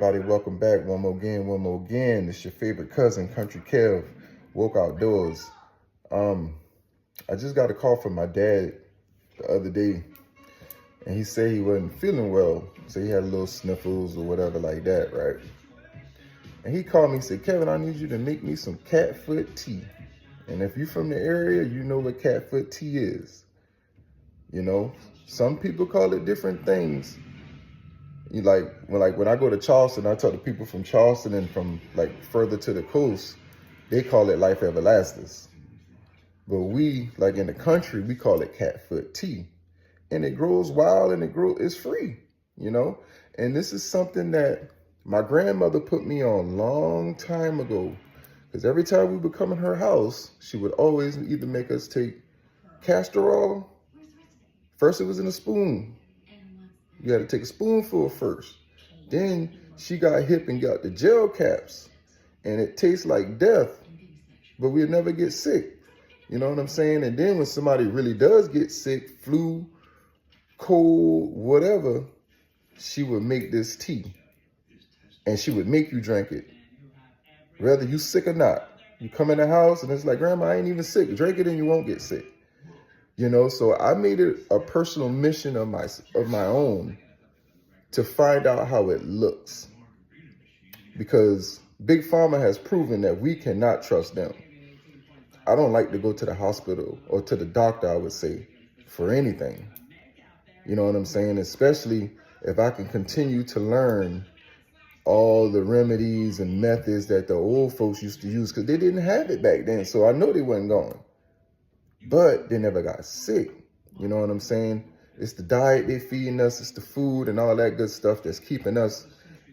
everybody? Welcome back. One more again. It's your favorite cousin, Country Kev, Woke Outdoors. I just got a call from my dad the other day, and he said he wasn't feeling well. So he had a little sniffles or whatever like that, right? And he called me and said, Kevin, I need you to make me some Catfoot tea. And if you're from the area, you know what Catfoot tea is. You know, some people call it different things. When I go to Charleston, I talk to people from Charleston and from like further to the coast, they call it Life Everlasting. But we, like in the country, we call it Catfoot tea. And it grows wild and it's free, you know? And this is something that my grandmother put me on long time ago. Because every time we would come in her house, she would always either make us take castor oil. First it was in a spoon. You had to take a spoonful first. Then she got hip and got the gel caps. And it tastes like death, but we'll never get sick. You know what I'm saying? And then when somebody really does get sick, flu, cold, whatever, she would make this tea. And she would make you drink it. Whether you sick or not. You come in the house and it's like, Grandma, I ain't even sick. Drink it and you won't get sick. You know, so I made it a personal mission of my own to find out how it looks. Because Big Pharma has proven that we cannot trust them. I don't like to go to the hospital or to the doctor, I would say, for anything. You know what I'm saying? Especially if I can continue to learn all the remedies and methods that the old folks used to use, because they didn't have it back then. So I know they wasn't going. But they never got sick. You know what I'm saying? It's the diet they feeding us. It's the food and all that good stuff that's keeping us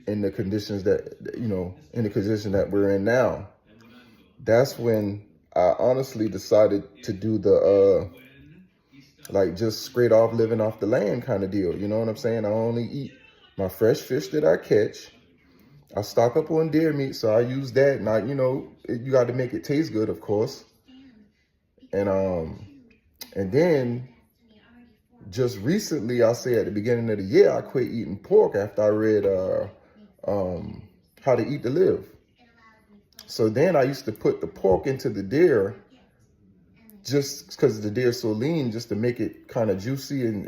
in the conditions that, you know, in the condition that we're in now. That's when I honestly decided to do the, just straight off living off the land kind of deal. You know what I'm saying? I only eat my fresh fish that I catch. I stock up on deer meat, so I use that. And you got to make it taste good, of course. And then just recently, I'll say at the beginning of the year, I quit eating pork after I read How to Eat to Live. So then I used to put the pork into the deer just because the deer is so lean, just to make it kind of juicy and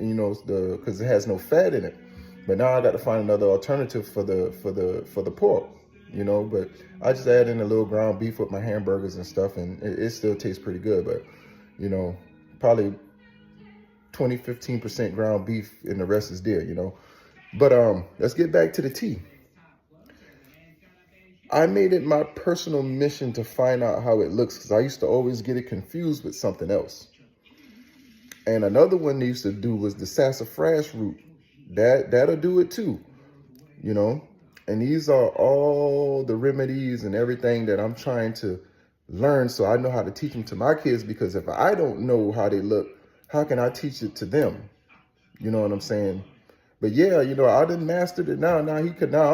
because it has no fat in it. But now I got to find another alternative for the pork, you know. But I just add in a little ground beef with my hamburgers and stuff, and it still tastes pretty good. But you know, probably 15% ground beef and the rest is deer, you know. But let's get back to the tea. I made it my personal mission to find out how it looks, because I used to always get it confused with something else. And another one they used to do was the sassafras root. That'll do it too, you know. And these are all the remedies and everything that I'm trying to learn so I know how to teach them to my kids, because if I don't know how they look, how can I teach it to them? You know what I'm saying? But yeah, you know, I done mastered it now. Now I'm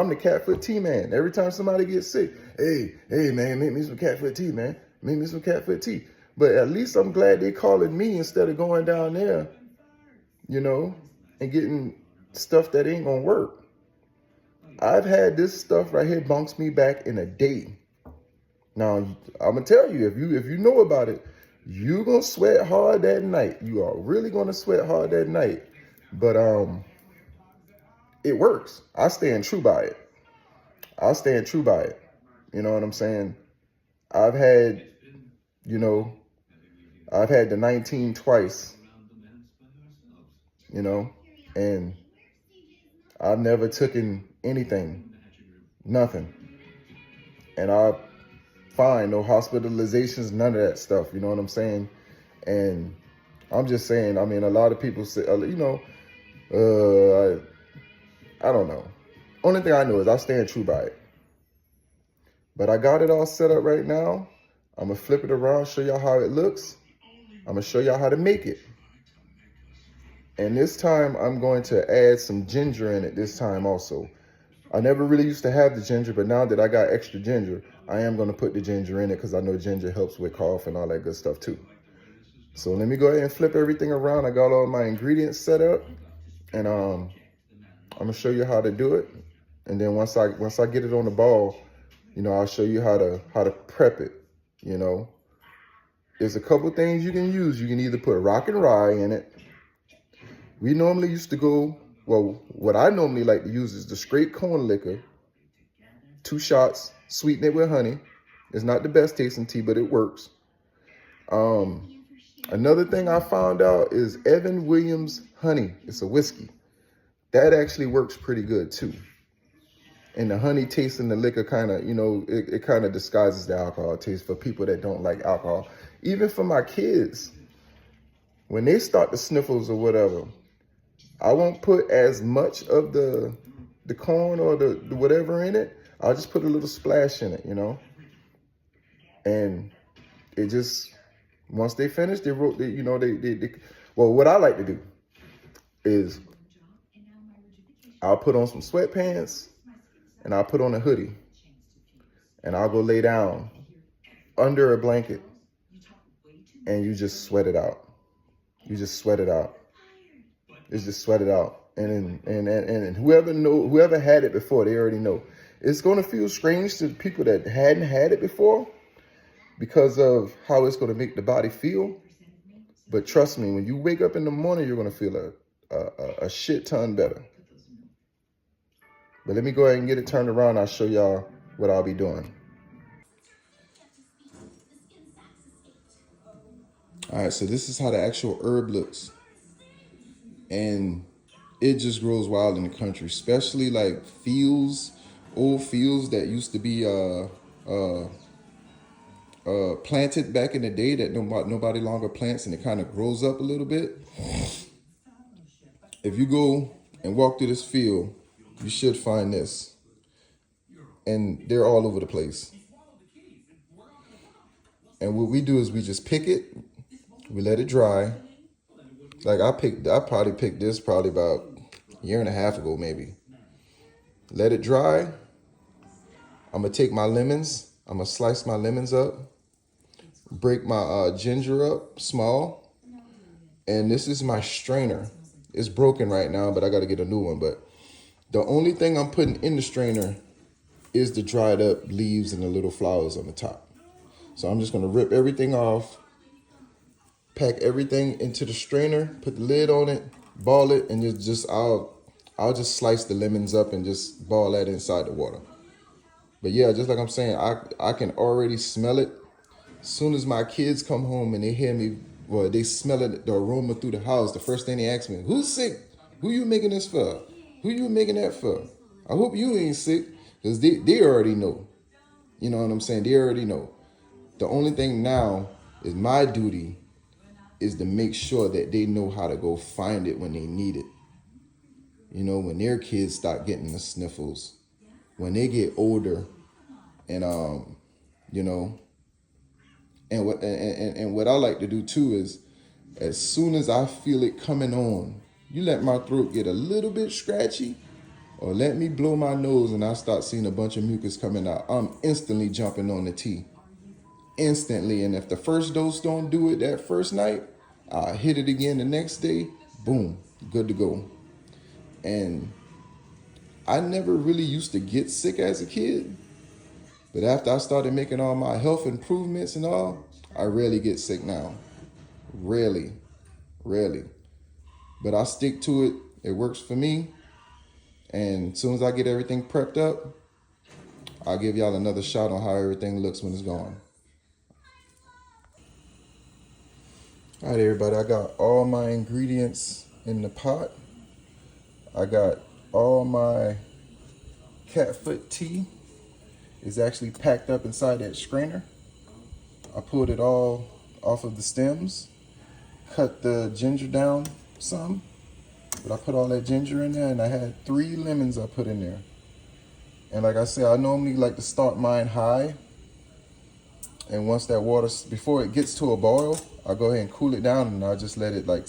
the Catfoot tea man. Every time somebody gets sick, hey man, make me some Catfoot tea, man. Make me some Catfoot tea. But at least I'm glad they calling me instead of going down there, you know, and getting stuff that ain't gonna work. I've had this stuff right here bounce me back in a day. Now, I'm gonna tell you, if you know about it, you're gonna sweat hard that night. You are really gonna sweat hard that night. But it works. I stand true by it. You know what I'm saying? I've had the 19 twice, you know, and I've never taken anything, nothing. And I find no hospitalizations, none of that stuff, you know what I'm saying? And I'm just saying, I mean, a lot of people say, I don't know. Only thing I know is I stand true by it. But I got it all set up right now. I'm going to flip it around, show y'all how it looks. I'm going to show y'all how to make it. And this time I'm going to add some ginger in it this time also. I never really used to have the ginger, but now that I got extra ginger, I am going to put the ginger in it because I know ginger helps with cough and all that good stuff too. So let me go ahead and flip everything around. I got all my ingredients set up, and I'm going to show you how to do it. And then once I get it on the ball, you know, I'll show you how to prep it. You know, there's a couple things you can use. You can either put rock and rye in it. We normally used to go, well, what I normally like to use is the straight corn liquor, 2 shots, sweeten it with honey. It's not the best tasting tea, but it works. Another thing I found out is Evan Williams honey. It's a whiskey. That actually works pretty good too. And the honey taste and the liquor kind of, you know, it kind of disguises the alcohol taste for people that don't like alcohol. Even for my kids, when they start the sniffles or whatever, I won't put as much of the corn or the whatever in it. I'll just put a little splash in it, you know. And it just, once they finish, well, what I like to do is I'll put on some sweatpants and I'll put on a hoodie and I'll go lay down under a blanket and you just sweat it out. You just sweat it out. It's just sweat it out. And whoever had it before, they already know. It's going to feel strange to people that hadn't had it before because of how it's going to make the body feel. But trust me, when you wake up in the morning, you're going to feel a shit ton better. But let me go ahead and get it turned around. I'll show y'all what I'll be doing. All right, so this is how the actual herb looks. And it just grows wild in the country, especially like old fields that used to be planted back in the day that nobody longer plants, and it kind of grows up a little bit. If you go and walk through this field, you should find this. And they're all over the place. And what we do is we just pick it, we let it dry. Like I probably picked this probably about a year and a half ago, maybe. Let it dry. I'm gonna take my lemons. I'm gonna slice my lemons up, break my ginger up small. And this is my strainer. It's broken right now, but I gotta get a new one. But the only thing I'm putting in the strainer is the dried up leaves and the little flowers on the top. So I'm just gonna rip everything off, pack everything into the strainer, put the lid on it, ball it, and I'll just slice the lemons up and just ball that inside the water. But yeah, just like I'm saying, I can already smell it. As soon as my kids come home and they hear me, well, they smell it, the aroma through the house, the first thing they ask me, who's sick? Who you making this for? Who you making that for? I hope you ain't sick, because they already know. You know what I'm saying? They already know. The only thing now is my duty is to make sure that they know how to go find it when they need it. You know, when their kids start getting the sniffles, when they get older, and you know, and what I like to do too is, as soon as I feel it coming on, you let my throat get a little bit scratchy, or let me blow my nose and I start seeing a bunch of mucus coming out, I'm instantly jumping on the tea. Instantly. And if the first dose don't do it that first night, I'll hit it again the next day. Boom, good to go. And I never really used to get sick as a kid, but after I started making all my health improvements and all, I rarely get sick now. Rarely. But I stick to it. It works for me. And as soon as I get everything prepped up, I'll give y'all another shot on how everything looks when it's gone. All right, everybody, I got all my ingredients in the pot. I got all my Catfoot tea. It's actually packed up inside that strainer. I pulled it all off of the stems, cut the ginger down some, but I put all that ginger in there, and I had 3 lemons I put in there. And like I said, I normally like to start mine high. And once that water, before it gets to a boil, I'll go ahead and cool it down, and I'll just let it like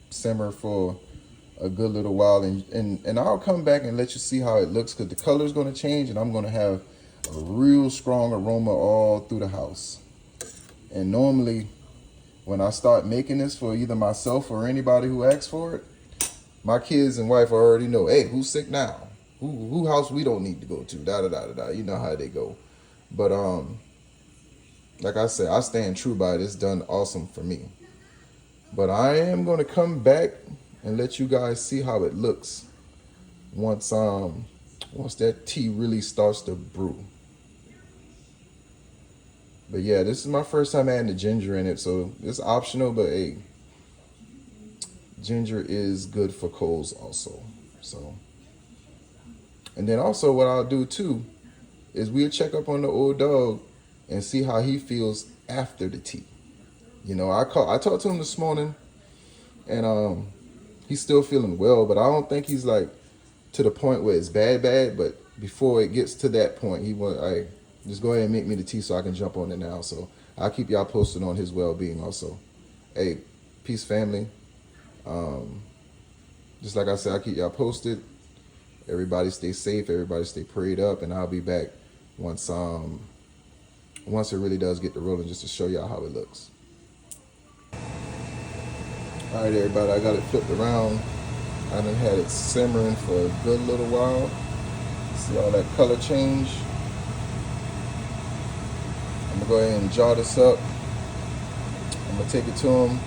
simmer for a good little while. And I'll come back and let you see how it looks, because the color's gonna change and I'm gonna have a real strong aroma all through the house. And normally when I start making this for either myself or anybody who asks for it, my kids and wife already know, hey, who's sick now? who house we don't need to go to, da da da da da. You know how they go. But like I said, I stand true by it. It's done awesome for me. But I am gonna come back and let you guys see how it looks once that tea really starts to brew. But yeah, this is my first time adding the ginger in it, so it's optional, but hey, ginger is good for colds also. So, and then also what I'll do too is we'll check up on the old dog and see how he feels after the tea. You know, I talked to him this morning, and he's still feeling well, but I don't think he's like to the point where it's bad. But before it gets to that point, I just go ahead and make me the tea so I can jump on it now. So I'll keep y'all posted on his well-being also. Hey, peace, family. Just like I said, I'll keep y'all posted. Everybody stay safe. Everybody stay prayed up, and I'll be back once it really does get to rolling, just to show y'all how it looks. All right, everybody, I got it flipped around. I done had it simmering for a good little while. See all that color change? I'm gonna go ahead and jar this up. I'm gonna take it to him,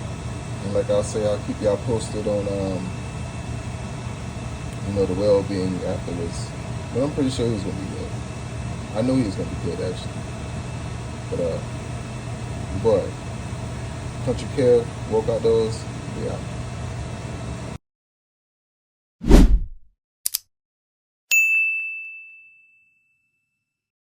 and like I say, I'll keep y'all posted on the well-being afterwards. But I'm pretty sure he's gonna be good. I knew he was gonna be good actually. But boy, country care, walk outdoors, yeah.